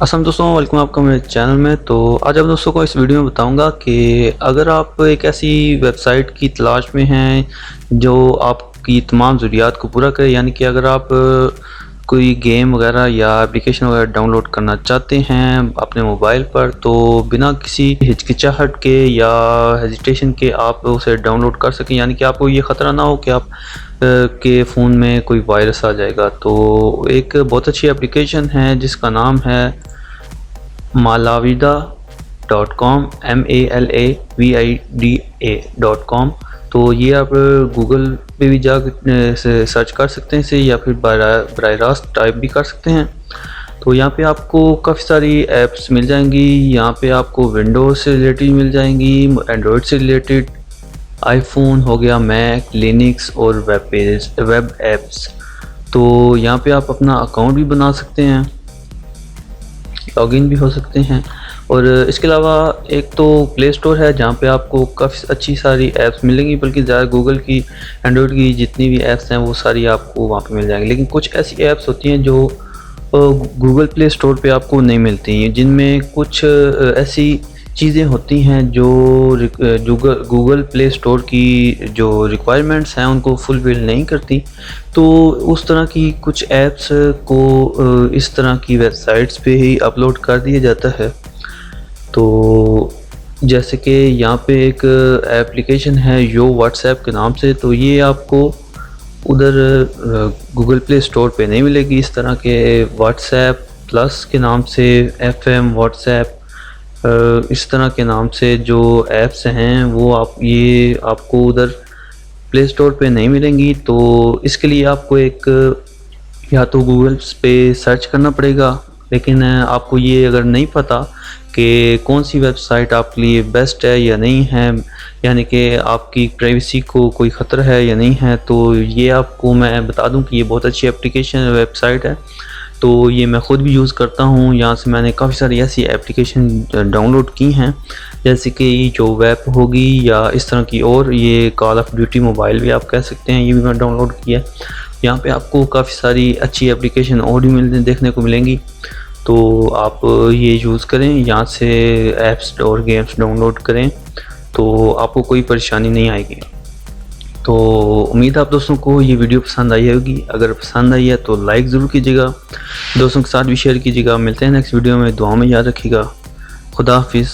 असलम दोस्तों, वेलकम आपका मेरे चैनल में। तो आज आप दोस्तों को इस वीडियो में बताऊंगा कि अगर आप एक ऐसी वेबसाइट की तलाश में हैं जो आपकी तमाम ज़रूरियात को पूरा करे, यानी कि अगर आप कोई गेम वगैरह या एप्लीकेशन वगैरह डाउनलोड करना चाहते हैं अपने मोबाइल पर, तो बिना किसी हिचकिचाहट के या हेजिटेशन के आप उसे डाउनलोड कर सकें, यानी कि आपको ये ख़तरा ना हो कि आप के फ़ोन में कोई वायरस आ जाएगा। तो एक बहुत अच्छी एप्लीकेशन है जिसका नाम है malavida.com, MALAVIDA.com। तो ये आप गूगल पे भी जा सर्च कर सकते हैं इसे, या फिर बराह रास्त टाइप भी कर सकते हैं। तो यहाँ पे आपको काफ़ी सारी ऐप्स मिल जाएंगी। यहाँ पे आपको विंडोज़ से रिलेटेड मिल जाएंगी, एंड्रॉयड से रिलेटेड, आईफोन हो गया, मैक, लिनक्स और वेब एप्स। तो यहाँ पे आप अपना अकाउंट भी बना सकते हैं, लॉगिन भी हो सकते हैं। और इसके अलावा एक तो प्ले स्टोर है जहाँ पे आपको काफ़ी अच्छी सारी ऐप्स मिलेंगी, बल्कि ज़्यादा गूगल की, एंड्रॉयड की जितनी भी ऐप्स हैं वो सारी आपको वहाँ पे मिल जाएंगी। लेकिन कुछ ऐसी ऐप्स होती हैं जो गूगल प्ले स्टोर पे आपको नहीं मिलती, जिनमें कुछ ऐसी चीज़ें होती हैं जो गूगल प्ले स्टोर की जो रिक्वायरमेंट्स हैं उनको फुलफिल नहीं करती। तो उस तरह की कुछ ऐप्स को इस तरह की वेबसाइट्स पे ही अपलोड कर दिया जाता है। तो जैसे कि यहाँ पे एक एप्लीकेशन है यो व्हाट्सएप के नाम से, तो ये आपको उधर गूगल प्ले स्टोर पे नहीं मिलेगी। इस तरह के व्हाट्सएप प्लस के नाम से, FM व्हाट्सएप, इस तरह के नाम से जो ऐप्स हैं वो आपको उधर प्ले स्टोर पे नहीं मिलेंगी। तो इसके लिए आपको एक या तो गूगल पे सर्च करना पड़ेगा, लेकिन आपको ये अगर नहीं पता कि कौन सी वेबसाइट आपके लिए बेस्ट है या नहीं है, यानी कि आपकी प्राइवेसी को कोई ख़तरा है या नहीं है, तो ये आपको मैं बता दूं कि ये बहुत अच्छी एप्लीकेशन वेबसाइट है। तो ये मैं ख़ुद भी यूज़ करता हूँ। यहाँ से मैंने काफ़ी सारी ऐसी एप्लीकेशन डाउनलोड की हैं, जैसे कि जो वेब होगी या इस तरह की, और ये कॉल ऑफ ड्यूटी मोबाइल भी आप कह सकते हैं, ये भी मैं डाउनलोड किया। यहाँ पे आपको काफ़ी सारी अच्छी एप्लीकेशन और भी देखने को मिलेंगी। तो आप ये यूज़ करें, यहाँ से ऐप्स और गेम्स डाउनलोड करें, तो आपको कोई परेशानी नहीं आएगी। तो उम्मीद है आप दोस्तों को ये वीडियो पसंद आई होगी। अगर पसंद आई है तो लाइक ज़रूर कीजिएगा, दोस्तों के साथ भी शेयर कीजिएगा। मिलते हैं नेक्स्ट वीडियो में, दुआ में याद रखिएगा। खुदा हाफिज़।